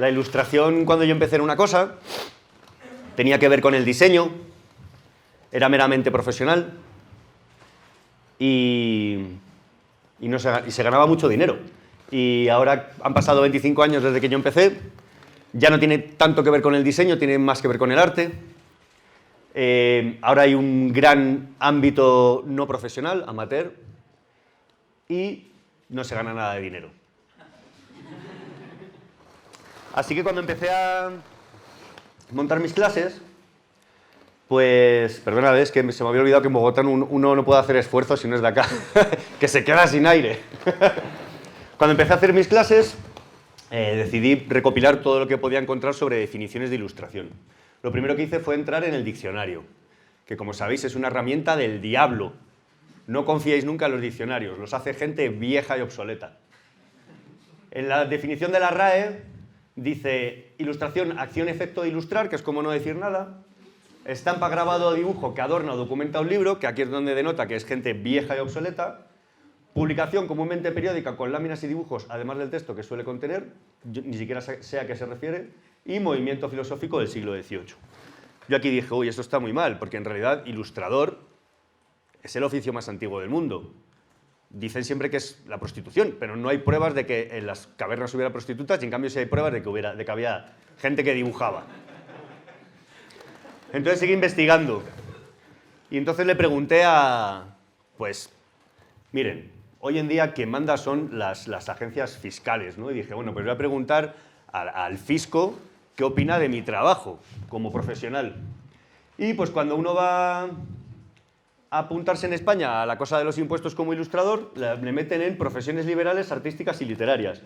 La ilustración, cuando yo empecé, era una cosa, tenía que ver con el diseño, era meramente profesional y se ganaba mucho dinero. Y ahora han pasado 25 años desde que yo empecé, ya no tiene tanto que ver con el diseño, tiene más que ver con el arte. Ahora hay un gran ámbito no profesional, amateur, y no se gana nada de dinero. Así que cuando empecé a montar mis clases, pues, perdona, es que se me había olvidado que en Bogotá uno no puede hacer esfuerzos si no es de acá, que se queda sin aire. Cuando empecé a hacer mis clases, decidí recopilar todo lo que podía encontrar sobre definiciones de ilustración. Lo primero que hice fue entrar en el diccionario, que como sabéis es una herramienta del diablo. No confiéis nunca en los diccionarios, los hace gente vieja y obsoleta. En la definición de la RAE dice ilustración, acción, efecto de ilustrar, que es como no decir nada. Estampa, grabado o dibujo que adorna o documenta un libro, que aquí es donde denota que es gente vieja y obsoleta. Publicación comúnmente periódica con láminas y dibujos, además del texto que suele contener, ni siquiera sé a qué se refiere. Y movimiento filosófico del siglo XVIII. Yo aquí dije, uy, esto está muy mal, porque en realidad ilustrador es el oficio más antiguo del mundo. Dicen siempre que es la prostitución, pero no hay pruebas de que en las cavernas hubiera prostitutas y en cambio sí hay pruebas de que había gente que dibujaba. Entonces seguí investigando y entonces le pregunté pues, miren, hoy en día quien manda son las agencias fiscales, ¿no? Y dije, bueno, pues voy a preguntar al fisco qué opina de mi trabajo como profesional. Y pues cuando uno va a apuntarse en España a la cosa de los impuestos como ilustrador, le meten en profesiones liberales, artísticas y literarias.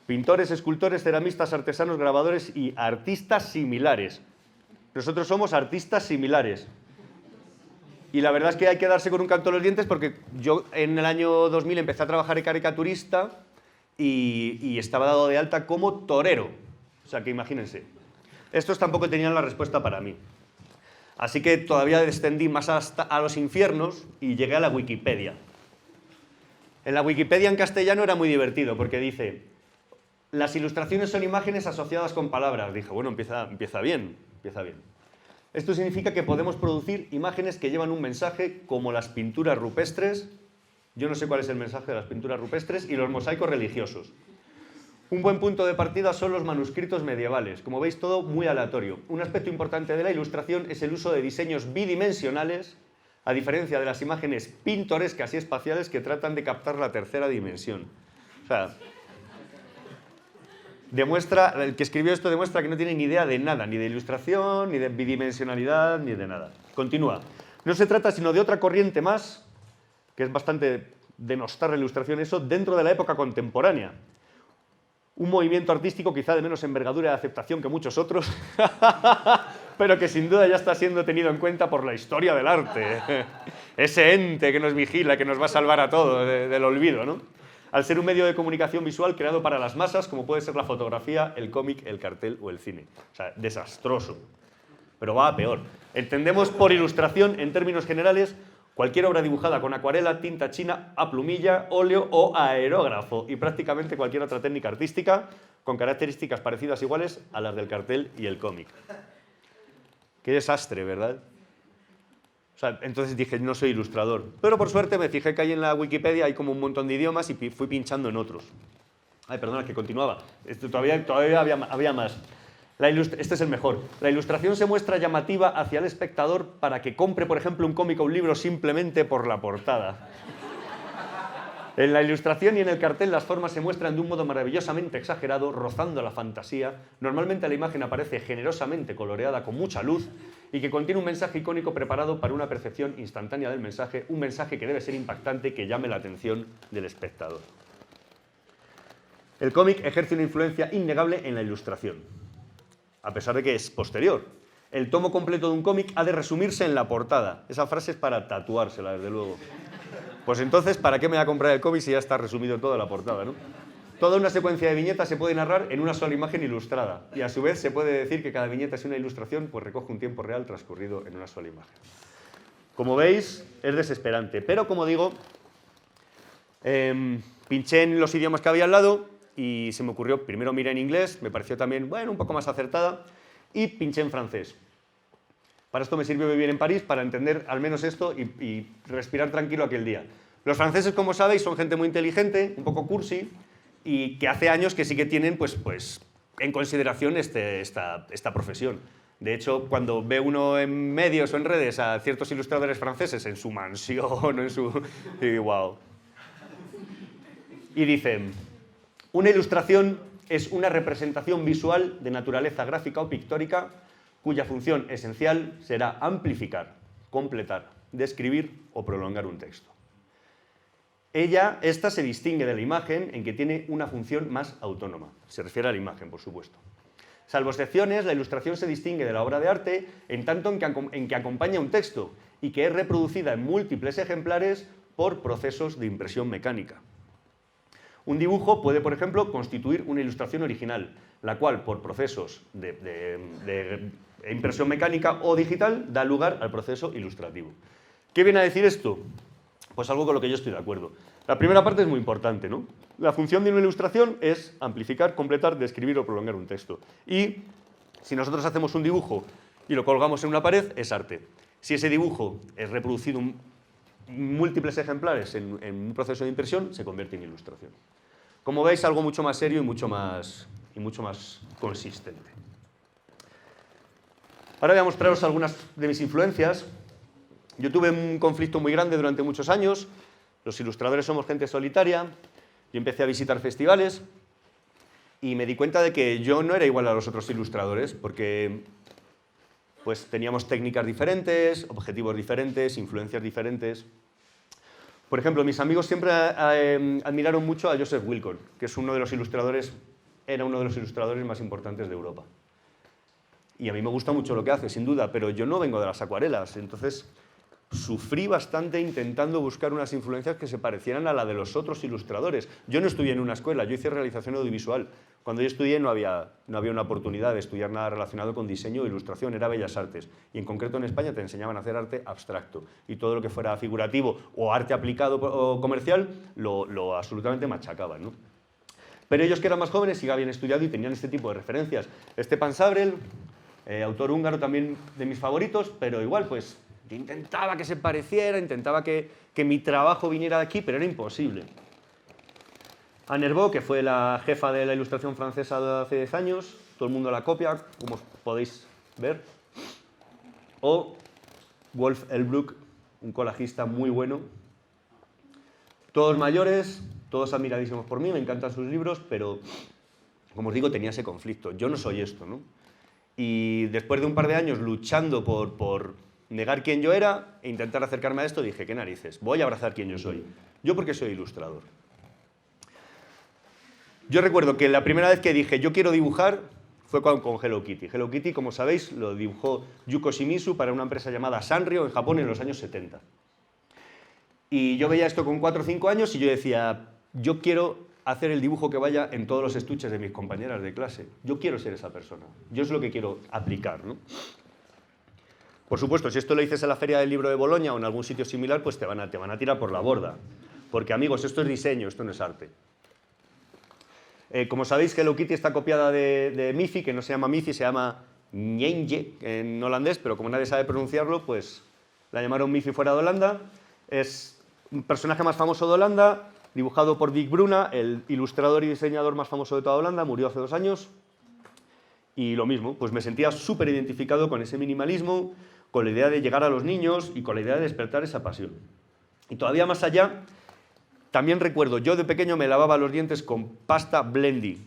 Pintores, escultores, ceramistas, artesanos, grabadores y artistas similares. Nosotros somos artistas similares. Y la verdad es que hay que darse con un canto a los dientes porque yo en el año 2000 empecé a trabajar de caricaturista y estaba dado de alta como torero. O sea que imagínense. Estos tampoco tenían la respuesta para mí. Así que todavía descendí más hasta a los infiernos y llegué a la Wikipedia. En la Wikipedia en castellano era muy divertido porque dice, las ilustraciones son imágenes asociadas con palabras. Dije, bueno, empieza bien, empieza bien. Esto significa que podemos producir imágenes que llevan un mensaje como las pinturas rupestres, yo no sé cuál es el mensaje de las pinturas rupestres, y los mosaicos religiosos. Un buen punto de partida son los manuscritos medievales. Como veis, todo muy aleatorio. Un aspecto importante de la ilustración es el uso de diseños bidimensionales, a diferencia de las imágenes pintorescas y espaciales que tratan de captar la tercera dimensión. O sea, el que escribió esto demuestra que no tiene ni idea de nada, ni de ilustración, ni de bidimensionalidad, ni de nada. Continúa. No se trata sino de otra corriente más, que es bastante denostar la ilustración, eso, dentro de la época contemporánea. Un movimiento artístico quizá de menos envergadura y aceptación que muchos otros, pero que sin duda ya está siendo tenido en cuenta por la historia del arte. Ese ente que nos vigila, que nos va a salvar a todos del olvido, ¿no? Al ser un medio de comunicación visual creado para las masas, como puede ser la fotografía, el cómic, el cartel o el cine. O sea, desastroso. Pero va a peor. Entendemos por ilustración, en términos generales, cualquier obra dibujada con acuarela, tinta china, a plumilla, óleo o aerógrafo y prácticamente cualquier otra técnica artística con características parecidas o iguales a las del cartel y el cómic. Qué desastre, ¿verdad? O sea, entonces dije, no soy ilustrador. Pero por suerte me fijé que ahí en la Wikipedia hay como un montón de idiomas y fui pinchando en otros. Ay, perdona, que continuaba. Todavía había más. Este es el mejor. La ilustración se muestra llamativa hacia el espectador para que compre, por ejemplo, un cómic o un libro simplemente por la portada. En la ilustración y en el cartel las formas se muestran de un modo maravillosamente exagerado, rozando la fantasía. Normalmente la imagen aparece generosamente coloreada con mucha luz y que contiene un mensaje icónico preparado para una percepción instantánea del mensaje, un mensaje que debe ser impactante y que llame la atención del espectador. El cómic ejerce una influencia innegable en la ilustración, a pesar de que es posterior. El tomo completo de un cómic ha de resumirse en la portada. Esa frase es para tatuársela, desde luego. Pues entonces, ¿para qué me voy a comprar el cómic si ya está resumido todo en la portada, ¿no? Toda una secuencia de viñetas se puede narrar en una sola imagen ilustrada. Y a su vez se puede decir que cada viñeta es una ilustración, pues recoge un tiempo real transcurrido en una sola imagen. Como veis, es desesperante. Pero, como digo, pinché en los idiomas que había al lado y se me ocurrió, primero miré en inglés, me pareció también, bueno, un poco más acertada, y pinché en francés. Para esto me sirvió vivir en París, para entender al menos esto y respirar tranquilo aquel día. Los franceses, como sabéis, son gente muy inteligente, un poco cursi, y que hace años que sí que tienen pues en consideración esta profesión. De hecho, cuando ve uno en medios o en redes a ciertos ilustradores franceses en su mansión o en su... y wow. Y dicen, una ilustración es una representación visual de naturaleza gráfica o pictórica cuya función esencial será amplificar, completar, describir o prolongar un texto. Esta se distingue de la imagen en que tiene una función más autónoma. Se refiere a la imagen, por supuesto. Salvo excepciones, la ilustración se distingue de la obra de arte en tanto en que acompaña un texto y que es reproducida en múltiples ejemplares por procesos de impresión mecánica. Un dibujo puede, por ejemplo, constituir una ilustración original, la cual, por procesos de impresión mecánica o digital, da lugar al proceso ilustrativo. ¿Qué viene a decir esto? Pues algo con lo que yo estoy de acuerdo. La primera parte es muy importante, ¿no? La función de una ilustración es amplificar, completar, describir o prolongar un texto. Y si nosotros hacemos un dibujo y lo colgamos en una pared, es arte. Si ese dibujo es reproducido en múltiples ejemplares en un proceso de impresión, se convierte en ilustración. Como veis, algo mucho más serio y mucho más consistente. Ahora voy a mostraros algunas de mis influencias. Yo tuve un conflicto muy grande durante muchos años. Los ilustradores somos gente solitaria. Yo empecé a visitar festivales y me di cuenta de que yo no era igual a los otros ilustradores porque pues, teníamos técnicas diferentes, objetivos diferentes, influencias diferentes. Por ejemplo, mis amigos siempre admiraron mucho a Joseph Wilcon, que es era uno de los ilustradores más importantes de Europa. Y a mí me gusta mucho lo que hace, sin duda, pero yo no vengo de las acuarelas, entonces sufrí bastante intentando buscar unas influencias que se parecieran a la de los otros ilustradores. Yo no estudié en una escuela, yo hice realización audiovisual. Cuando yo estudié no había una oportunidad de estudiar nada relacionado con diseño o ilustración, era Bellas Artes. Y en concreto en España te enseñaban a hacer arte abstracto. Y todo lo que fuera figurativo o arte aplicado o comercial lo absolutamente machacaban, ¿no? Pero ellos que eran más jóvenes sí que habían estudiado y tenían este tipo de referencias. Stepan Sabrel, autor húngaro también de mis favoritos, pero igual pues intentaba que se pareciera, intentaba que mi trabajo viniera de aquí, pero era imposible. Anne Herbaut, que fue la jefa de la ilustración francesa de hace 10 años, todo el mundo la copia, como podéis ver. O Wolf Elbruck, un colajista muy bueno. Todos mayores, todos admiradísimos por mí, me encantan sus libros, pero, como os digo, tenía ese conflicto. Yo no soy esto, ¿no? Y después de un par de años luchando por negar quién yo era e intentar acercarme a esto, dije, qué narices, voy a abrazar quién yo soy. Yo porque soy ilustrador. Yo recuerdo que la primera vez que dije, yo quiero dibujar, fue con Hello Kitty. Hello Kitty, como sabéis, lo dibujó Yuko Shimizu para una empresa llamada Sanrio en Japón en los años 70. Y yo veía esto con 4 o 5 años y yo decía, yo quiero hacer el dibujo que vaya en todos los estuches de mis compañeras de clase. Yo quiero ser esa persona. Yo es lo que quiero aplicar, ¿no? Por supuesto, si esto lo dices en la Feria del Libro de Bolonia o en algún sitio similar, pues te van a tirar por la borda. Porque, amigos, esto es diseño, esto no es arte. Como sabéis, Hello Kitty está copiada de Miffy, que no se llama Miffy, se llama Nyenje en holandés, pero como nadie sabe pronunciarlo, pues la llamaron Miffy fuera de Holanda. Es un personaje más famoso de Holanda, dibujado por Dick Bruna, el ilustrador y diseñador más famoso de toda Holanda, murió hace 2 años. Y lo mismo, pues me sentía súper identificado con ese minimalismo, con la idea de llegar a los niños y con la idea de despertar esa pasión. Y todavía más allá, también recuerdo, yo de pequeño me lavaba los dientes con pasta Blendy,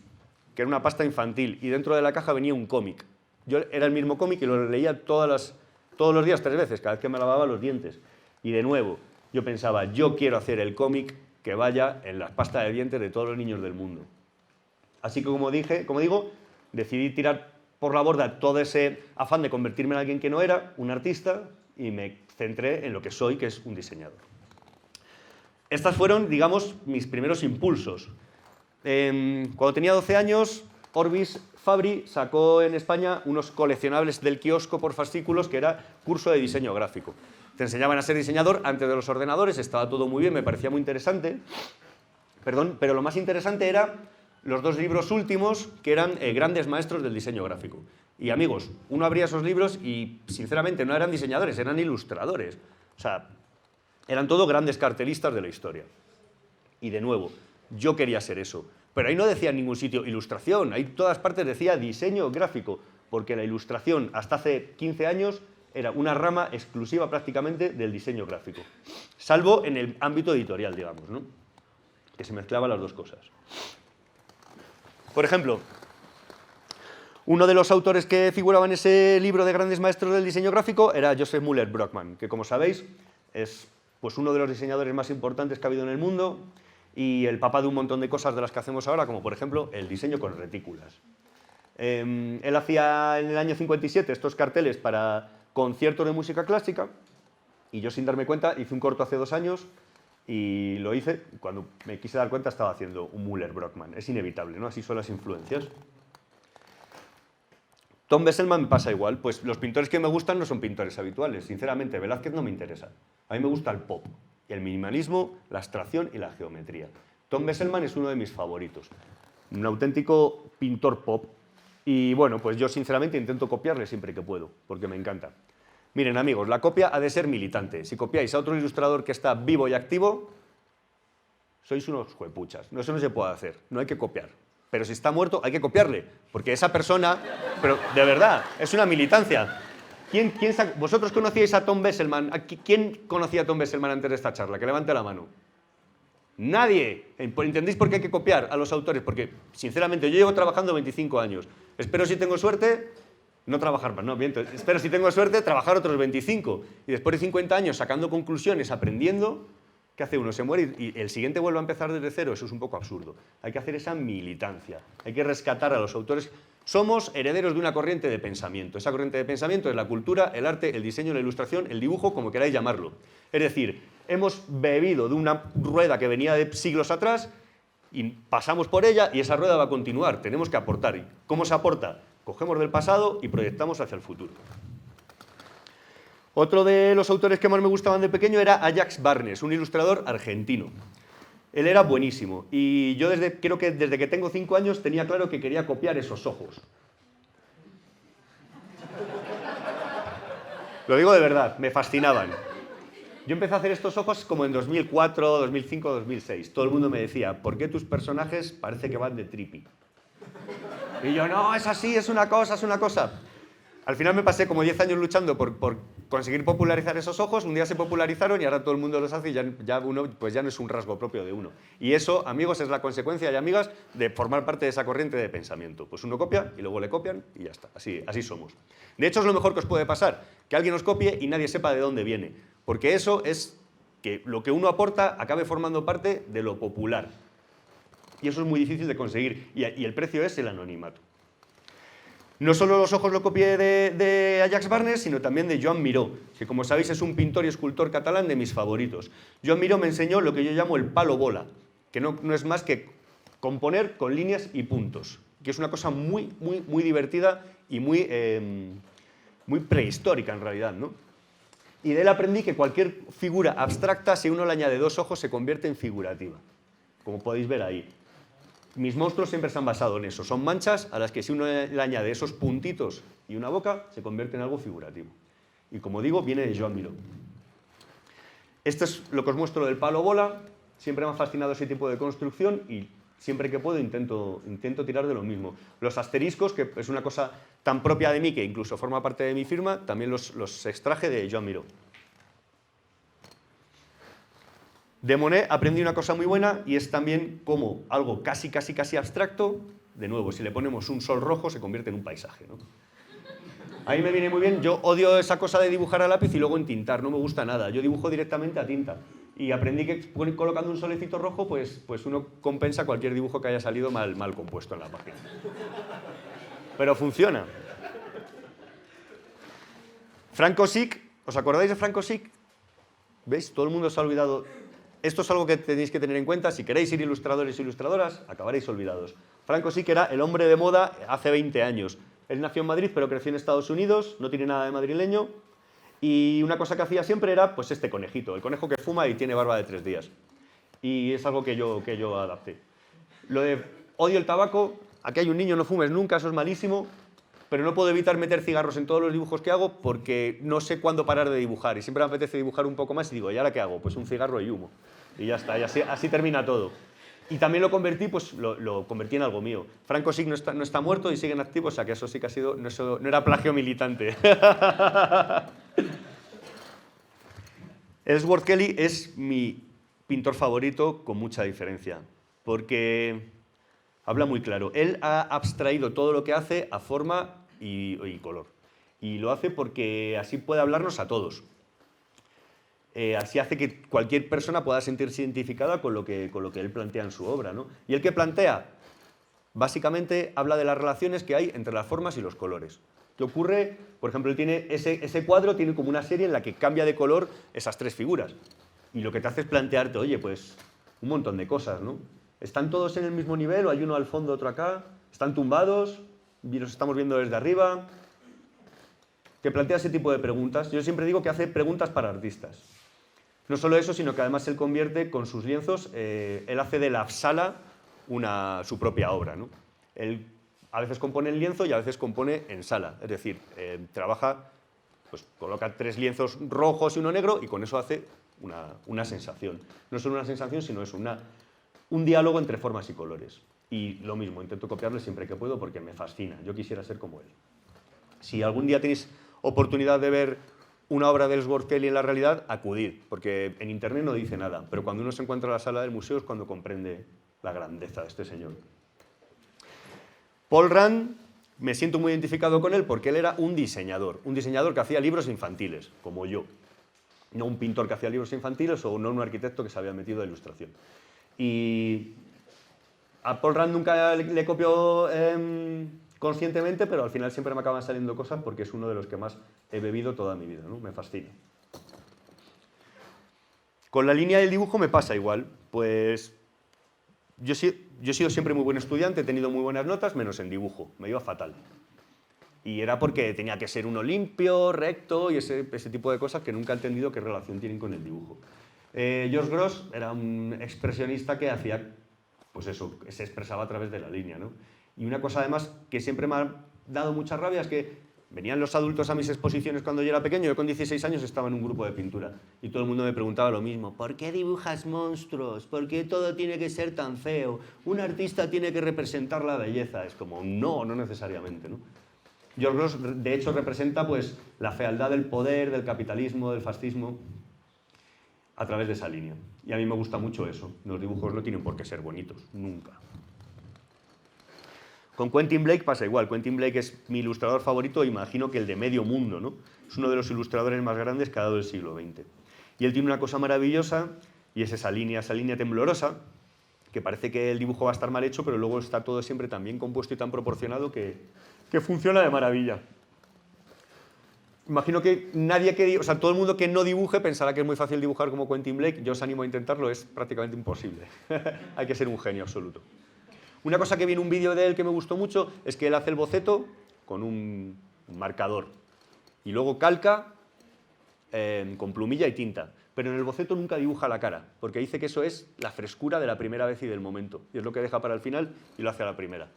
que era una pasta infantil, y dentro de la caja venía un cómic. Yo era el mismo cómic y lo leía todos los días 3 veces, cada vez que me lavaba los dientes. Y de nuevo, yo pensaba, yo quiero hacer el cómic que vaya en las pastas de dientes de todos los niños del mundo. Así que, como digo, decidí tirar por la borda todo ese afán de convertirme en alguien que no era, un artista, y me centré en lo que soy, que es un diseñador. Estas fueron, digamos, mis primeros impulsos. Cuando tenía 12 años, Orbis Fabri sacó en España unos coleccionables del kiosco por fascículos que era curso de diseño gráfico. Te enseñaban a ser diseñador antes de los ordenadores, estaba todo muy bien, me parecía muy interesante. Pero lo más interesante era los dos libros últimos, que eran grandes maestros del diseño gráfico. Y amigos, uno abría esos libros y, sinceramente, no eran diseñadores, eran ilustradores. O sea, eran todos grandes cartelistas de la historia. Y de nuevo, yo quería ser eso. Pero ahí no decía en ningún sitio ilustración, ahí en todas partes decía diseño gráfico, porque la ilustración hasta hace 15 años era una rama exclusiva prácticamente del diseño gráfico. Salvo en el ámbito editorial, digamos, ¿no? Que se mezclaban las dos cosas. Por ejemplo, uno de los autores que figuraba en ese libro de grandes maestros del diseño gráfico era Joseph Müller-Brockmann, que como sabéis es pues, uno de los diseñadores más importantes que ha habido en el mundo y el papá de un montón de cosas de las que hacemos ahora, como por ejemplo el diseño con retículas. Él hacía en el año 57 estos carteles para conciertos de música clásica y yo sin darme cuenta hice un corto hace 2 años y lo hice, cuando me quise dar cuenta estaba haciendo un Müller-Brockmann. Es inevitable, ¿no? Así son las influencias. Tom Besselman me pasa igual, pues los pintores que me gustan no son pintores habituales. Sinceramente, Velázquez no me interesa. A mí me gusta el pop, el minimalismo, la abstracción y la geometría. Tom Besselman es uno de mis favoritos. Un auténtico pintor pop. Y bueno, pues yo sinceramente intento copiarle siempre que puedo, porque me encanta. Miren amigos, la copia ha de ser militante. Si copiáis a otro ilustrador que está vivo y activo, sois unos juepuchas. No, eso no se puede hacer, no hay que copiar. Pero si está muerto, hay que copiarle, porque esa persona, pero de verdad, es una militancia. ¿Vosotros conocíais a Tom Besselman? ¿Quién conocía a Tom Besselman antes de esta charla? Que levante la mano. Nadie. ¿Entendéis por qué hay que copiar a los autores? Porque, sinceramente, yo llevo trabajando 25 años. Espero, si tengo suerte, no trabajar más. No, bien, espero, si tengo suerte, trabajar otros 25. Y después de 50 años, sacando conclusiones, aprendiendo, ¿qué hace uno? Se muere y el siguiente vuelve a empezar desde cero. Eso es un poco absurdo. Hay que hacer esa militancia. Hay que rescatar a los autores. Somos herederos de una corriente de pensamiento. Esa corriente de pensamiento es la cultura, el arte, el diseño, la ilustración, el dibujo, como queráis llamarlo. Es decir, hemos bebido de una rueda que venía de siglos atrás y pasamos por ella y esa rueda va a continuar. Tenemos que aportar. ¿Y cómo se aporta? Cogemos del pasado y proyectamos hacia el futuro. Otro de los autores que más me gustaban de pequeño era Ajax Barnes, un ilustrador argentino. Él era buenísimo y yo creo que desde que tengo 5 años tenía claro que quería copiar esos ojos. Lo digo de verdad, me fascinaban. Yo empecé a hacer estos ojos como en 2004, 2005, 2006. Todo el mundo me decía, ¿por qué tus personajes parece que van de trippy? Y yo, no, es así, es una cosa, es una cosa. Al final me pasé como 10 años luchando por conseguir popularizar esos ojos. Un día se popularizaron y ahora todo el mundo los hace y ya uno pues ya no es un rasgo propio de uno. Y eso, amigos, es la consecuencia y amigas de formar parte de esa corriente de pensamiento. Pues uno copia y luego le copian y ya está. Así somos. De hecho, es lo mejor que os puede pasar, que alguien os copie y nadie sepa de dónde viene. Porque eso es que lo que uno aporta acabe formando parte de lo popular. Y eso es muy difícil de conseguir. Y el precio es el anonimato. No solo los ojos lo copié de Ajax Barnes, sino también de Joan Miró, que como sabéis es un pintor y escultor catalán de mis favoritos. Joan Miró me enseñó lo que yo llamo el palo bola, que no es más que componer con líneas y puntos, que es una cosa muy, muy, muy divertida y muy prehistórica en realidad, ¿no? Y de él aprendí que cualquier figura abstracta, si uno le añade 2 ojos, se convierte en figurativa, como podéis ver ahí. Mis monstruos siempre se han basado en eso. Son manchas a las que si uno le añade esos puntitos y una boca, se convierte en algo figurativo. Y como digo, viene de Joan Miró. Esto es lo que os muestro del palo bola. Siempre me ha fascinado ese tipo de construcción y siempre que puedo intento tirar de lo mismo. Los asteriscos, que es una cosa tan propia de mí que incluso forma parte de mi firma, también los extraje de Joan Miró. De Monet aprendí una cosa muy buena y es también como algo casi abstracto, de nuevo, si le ponemos un sol rojo se convierte en un paisaje, ¿no? A mí me viene muy bien, yo odio esa cosa de dibujar a lápiz y luego entintar, no me gusta nada, yo dibujo directamente a tinta. Y aprendí que colocando un solecito rojo, pues uno compensa cualquier dibujo que haya salido mal compuesto en la página. Pero funciona. Frank Ossick, ¿os acordáis de Frank Ossick? ¿Veis? Todo el mundo se ha olvidado. Esto es algo que tenéis que tener en cuenta. Si queréis ser ilustradores e ilustradoras, acabaréis olvidados. Frank Ossick era el hombre de moda hace 20 años. Él nació en Madrid, pero creció en Estados Unidos, no tiene nada de madrileño. Y una cosa que hacía siempre era pues este conejito, el conejo que fuma y tiene barba de 3 días. Y es algo que yo adapté. Lo de odio el tabaco, aquí hay un niño, no fumes nunca, eso es malísimo, pero no puedo evitar meter cigarros en todos los dibujos que hago porque no sé cuándo parar de dibujar y siempre me apetece dibujar un poco más y digo, ¿y ahora qué hago? Pues un cigarro y humo. Y ya está, y así termina todo. Y también lo convertí, pues lo convertí en algo mío. Franco Sig no está muerto y sigue en activo, o sea que eso sí que ha sido, no era plagio militante. Ellsworth Kelly es mi pintor favorito con mucha diferencia, porque habla muy claro. Él ha abstraído todo lo que hace a forma y color. Y lo hace porque así puede hablarnos a todos. Así hace que cualquier persona pueda sentirse identificada con lo que él plantea en su obra, ¿no? ¿Y el que plantea? Básicamente habla de las relaciones que hay entre las formas y los colores. ¿Qué ocurre? Por ejemplo, él tiene ese cuadro tiene como una serie en la que cambia de color esas tres figuras. Y lo que te hace es plantearte, oye, pues un montón de cosas, ¿no? ¿Están todos en el mismo nivel o hay uno al fondo, otro acá? ¿Están tumbados? ¿Los estamos viendo desde arriba? Que plantea ese tipo de preguntas. Yo siempre digo que hace preguntas para artistas. No solo eso, sino que además él convierte con sus lienzos, él hace de la sala su propia obra, ¿no? Él a veces compone en lienzo y a veces compone en sala. Es decir, trabaja, pues coloca 3 lienzos rojos y uno negro y con eso hace una sensación. No solo una sensación, sino es un diálogo entre formas y colores. Y lo mismo, intento copiarle siempre que puedo porque me fascina. Yo quisiera ser como él. Si algún día tenéis oportunidad de ver una obra de Ellsworth Kelly en la realidad, acudid, porque en internet no dice nada, pero cuando uno se encuentra en la sala del museo es cuando comprende la grandeza de este señor. Paul Rand, me siento muy identificado con él porque él era un diseñador que hacía libros infantiles, como yo. No un pintor que hacía libros infantiles o no un arquitecto que se había metido a ilustración. Y a Paul Rand nunca le copió conscientemente, pero al final siempre me acaban saliendo cosas porque es uno de los que más he bebido toda mi vida, ¿no? Me fascina. Con la línea del dibujo me pasa igual, pues yo he sido siempre muy buen estudiante, he tenido muy buenas notas, menos en dibujo, me iba fatal. Y era porque tenía que ser uno limpio, recto y ese tipo de cosas que nunca he entendido qué relación tienen con el dibujo. George Grosz era un expresionista que hacía, pues eso, se expresaba a través de la línea, ¿no? Y una cosa además que siempre me ha dado mucha rabia es que venían los adultos a mis exposiciones cuando yo era pequeño, yo con 16 años estaba en un grupo de pintura y todo el mundo me preguntaba lo mismo, ¿por qué dibujas monstruos? ¿Por qué todo tiene que ser tan feo? Un artista tiene que representar la belleza. Es como, no necesariamente, ¿no? George Grosz, de hecho, representa pues, la fealdad del poder, del capitalismo, del fascismo, a través de esa línea. Y a mí me gusta mucho eso. Los dibujos no tienen por qué ser bonitos, nunca. Con Quentin Blake pasa igual. Quentin Blake es mi ilustrador favorito, imagino que el de medio mundo, ¿no? Es uno de los ilustradores más grandes que ha dado el siglo XX. Y él tiene una cosa maravillosa, y es esa línea temblorosa, que parece que el dibujo va a estar mal hecho, pero luego está todo siempre tan bien compuesto y tan proporcionado que funciona de maravilla. Imagino que todo el mundo que no dibuje pensará que es muy fácil dibujar como Quentin Blake. Yo os animo a intentarlo, es prácticamente imposible. Hay que ser un genio absoluto. Una cosa que vi en un vídeo de él que me gustó mucho es que él hace el boceto con un marcador y luego calca con plumilla y tinta. Pero en el boceto nunca dibuja la cara, porque dice que eso es la frescura de la primera vez y del momento. Y es lo que deja para el final y lo hace a la primera.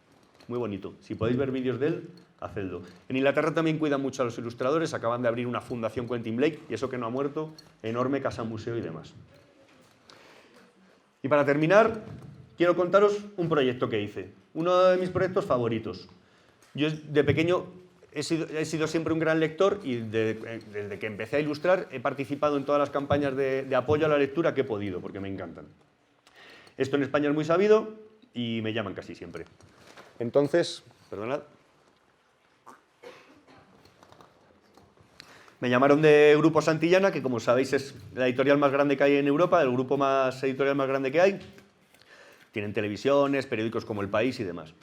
Muy bonito. Si podéis ver vídeos de él, hacedlo. En Inglaterra también cuidan mucho a los ilustradores. Acaban de abrir una fundación Quentin Blake, y eso que no ha muerto, enorme casa museo y demás. Y para terminar, quiero contaros un proyecto que hice. Uno de mis proyectos favoritos. Yo de pequeño he sido siempre un gran lector y desde que empecé a ilustrar he participado en todas las campañas de apoyo a la lectura que he podido, porque me encantan. Esto en España es muy sabido y me llaman casi siempre. Entonces, perdonad. Me llamaron de Grupo Santillana, que como sabéis es la editorial más grande que hay en Europa, el grupo editorial más grande que hay. Tienen televisiones, periódicos como El País y demás.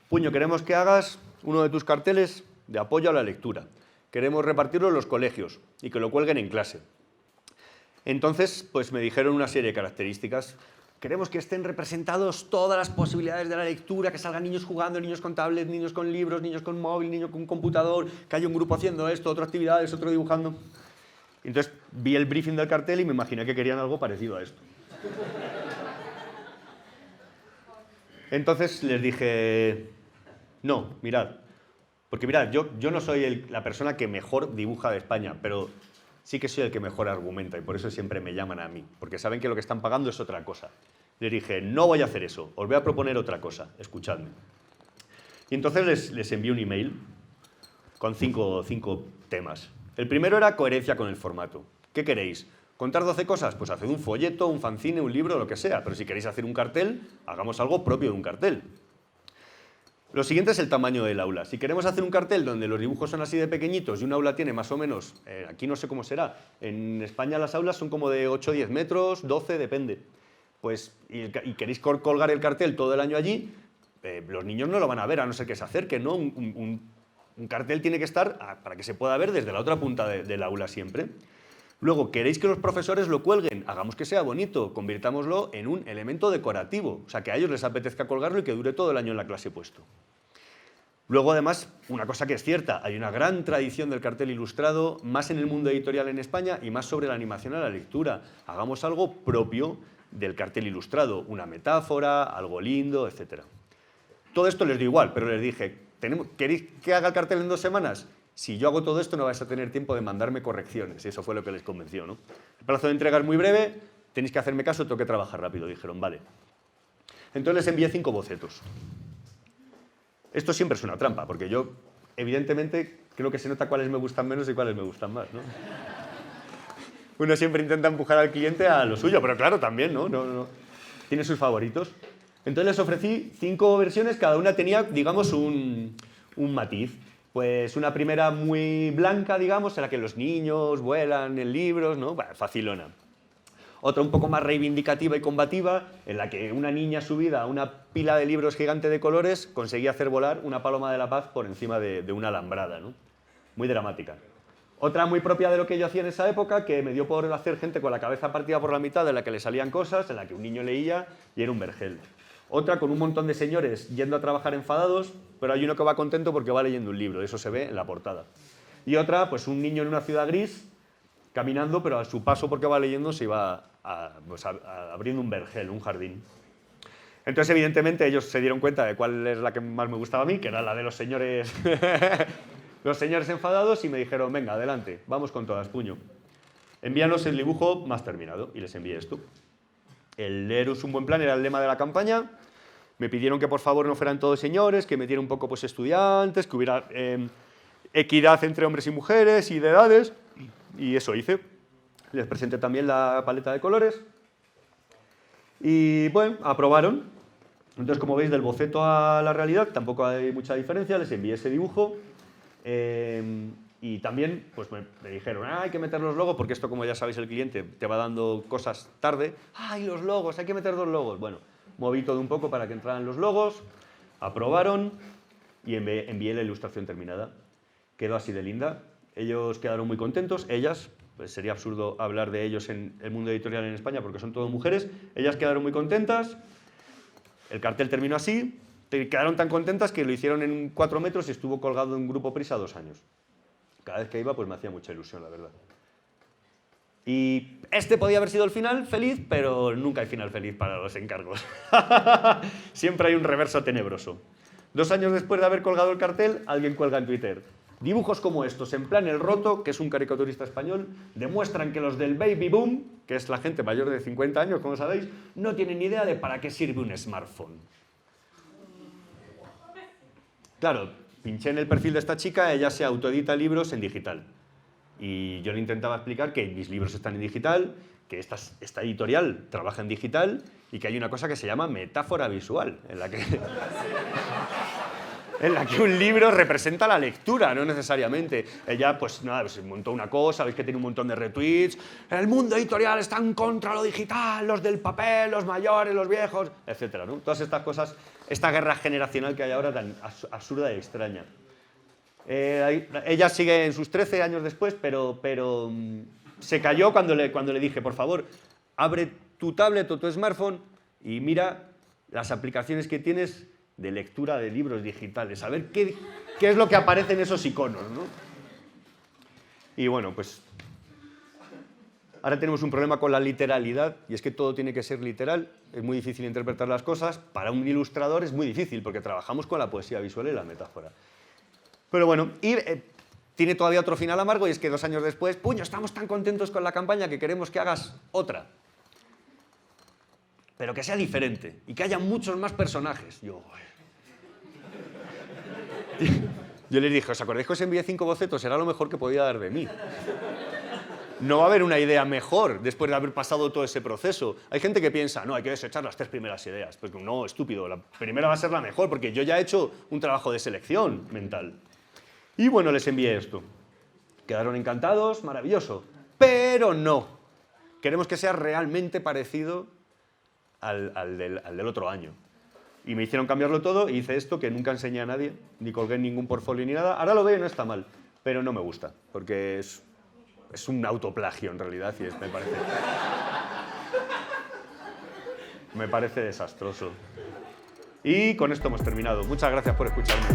Puño, queremos que hagas uno de tus carteles de apoyo a la lectura. Queremos repartirlo en los colegios y que lo cuelguen en clase. Entonces, pues me dijeron una serie de características. Queremos que estén representados todas las posibilidades de la lectura, que salgan niños jugando, niños con tablet, niños con libros, niños con móvil, niños con computador, que haya un grupo haciendo esto, otras actividades, otro dibujando. Entonces vi el briefing del cartel y me imaginé que querían algo parecido a esto. Entonces les dije, no, mirad, porque mirad, yo no soy la persona que mejor dibuja de España, pero sí que soy el que mejor argumenta y por eso siempre me llaman a mí, porque saben que lo que están pagando es otra cosa. Les dije, no voy a hacer eso, os voy a proponer otra cosa, escuchadme. Y entonces les envié un email con cinco temas. El primero era coherencia con el formato. ¿Qué queréis? ¿Contar 12 cosas? Pues haced un folleto, un fanzine, un libro, lo que sea. Pero si queréis hacer un cartel, hagamos algo propio de un cartel. Lo siguiente es el tamaño del aula. Si queremos hacer un cartel donde los dibujos son así de pequeñitos y un aula tiene más o menos, aquí no sé cómo será, en España las aulas son como de 8 o 10 metros, 12, depende. Pues, y queréis colgar el cartel todo el año allí, los niños no lo van a ver a no ser que se acerquen, ¿no? Un cartel tiene que estar para que se pueda ver desde la otra punta del aula siempre. Luego, ¿queréis que los profesores lo cuelguen? Hagamos que sea bonito, convirtámoslo en un elemento decorativo, o sea, que a ellos les apetezca colgarlo y que dure todo el año en la clase puesto. Luego, además, una cosa que es cierta, hay una gran tradición del cartel ilustrado, más en el mundo editorial en España y más sobre la animación a la lectura. Hagamos algo propio del cartel ilustrado, una metáfora, algo lindo, etc. Todo esto les dio igual, pero les dije, ¿queréis que haga el cartel en 2 semanas? Si yo hago todo esto no vais a tener tiempo de mandarme correcciones. Y eso fue lo que les convenció, ¿no? El plazo de entrega es muy breve, tenéis que hacerme caso, tengo que trabajar rápido. Dijeron, vale. Entonces les envié 5 bocetos. Esto siempre es una trampa, porque yo, evidentemente, creo que se nota cuáles me gustan menos y cuáles me gustan más, ¿no? Uno siempre intenta empujar al cliente a lo suyo, pero claro, también, ¿no? Tiene sus favoritos. Entonces les ofrecí 5 versiones, cada una tenía, digamos, un matiz. Pues una primera muy blanca, digamos, en la que los niños vuelan en libros, ¿no? Bueno, facilona. Otra un poco más reivindicativa y combativa, en la que una niña subida a una pila de libros gigante de colores conseguía hacer volar una paloma de la paz por encima de una alambrada, ¿no? Muy dramática. Otra muy propia de lo que yo hacía en esa época, que me dio por hacer gente con la cabeza partida por la mitad, en la que le salían cosas, en la que un niño leía y era un vergel. Otra con un montón de señores yendo a trabajar enfadados, pero hay uno que va contento porque va leyendo un libro, eso se ve en la portada. Y otra, pues un niño en una ciudad gris, caminando, pero a su paso porque va leyendo se iba abriendo un vergel, un jardín. Entonces, evidentemente, ellos se dieron cuenta de cuál es la que más me gustaba a mí, que era la de los señores, los señores enfadados, y me dijeron, venga, adelante, vamos con todas, puño. Envíanos el dibujo más terminado, y les envié esto. El Eros un buen plan era el lema de la campaña. Me pidieron que por favor no fueran todos señores, que metiera un poco pues, estudiantes, que hubiera equidad entre hombres y mujeres y de edades, y eso hice. Les presenté también la paleta de colores y bueno, aprobaron. Entonces, como veis, del boceto a la realidad tampoco hay mucha diferencia, les envié ese dibujo y también pues me dijeron, hay que meter los logos, porque esto, como ya sabéis, el cliente te va dando cosas tarde. ¡Ay, los logos! Hay que meter 2 logos. Bueno, moví todo un poco para que entraran los logos, aprobaron y envié la ilustración terminada. Quedó así de linda. Ellos quedaron muy contentos, ellas, pues sería absurdo hablar de ellos en el mundo editorial en España porque son todo mujeres, ellas quedaron muy contentas, el cartel terminó así, quedaron tan contentas que lo hicieron en 4 metros y estuvo colgado en Grupo Prisa 2 años. Cada vez que iba pues me hacía mucha ilusión, la verdad. Y este podía haber sido el final feliz, pero nunca hay final feliz para los encargos. Siempre hay un reverso tenebroso. 2 años después de haber colgado el cartel, alguien cuelga en Twitter: dibujos como estos, en plan El Roto, que es un caricaturista español, demuestran que los del baby boom, que es la gente mayor de 50 años, como sabéis, no tienen ni idea de para qué sirve un smartphone. Claro, pinché en el perfil de esta chica, ella se autoedita libros en digital. Y yo le intentaba explicar que mis libros están en digital, que esta editorial trabaja en digital y que hay una cosa que se llama metáfora visual, en la que un libro representa la lectura, no necesariamente. Ella, pues nada, pues montó una cosa, veis que tiene un montón de retweets. El mundo editorial está en contra de lo digital, los del papel, los mayores, los viejos, etcétera, ¿no? Todas estas cosas, esta guerra generacional que hay ahora tan absurda y extraña. Ella sigue en sus 13 años después, pero se cayó cuando le dije, por favor, abre tu tablet o tu smartphone y mira las aplicaciones que tienes de lectura de libros digitales, a ver qué es lo que aparece en esos iconos, ¿no? Y bueno, pues Ahora tenemos un problema con la literalidad, y es que todo tiene que ser literal, es muy difícil interpretar las cosas. Para un ilustrador es muy difícil, porque trabajamos con la poesía visual y la metáfora. Pero bueno, y tiene todavía otro final amargo, y es que 2 años después, puño, estamos tan contentos con la campaña que queremos que hagas otra. Pero que sea diferente, y que haya muchos más personajes. Yo les dije, ¿os acordáis que os envié 5 bocetos? Era lo mejor que podía dar de mí. No va a haber una idea mejor después de haber pasado todo ese proceso. Hay gente que piensa, no, hay que desechar las 3 primeras ideas. Pues no, estúpido, la primera va a ser la mejor, porque yo ya he hecho un trabajo de selección mental. Y bueno, les envié esto. Quedaron encantados, maravilloso. Pero no. Queremos que sea realmente parecido al del otro año. Y me hicieron cambiarlo todo y hice esto que nunca enseñé a nadie, ni colgué en ningún portfolio ni nada. Ahora lo veo y no está mal, pero no me gusta, porque es un autoplagio en realidad y me parece desastroso. Y con esto hemos terminado. Muchas gracias por escucharme.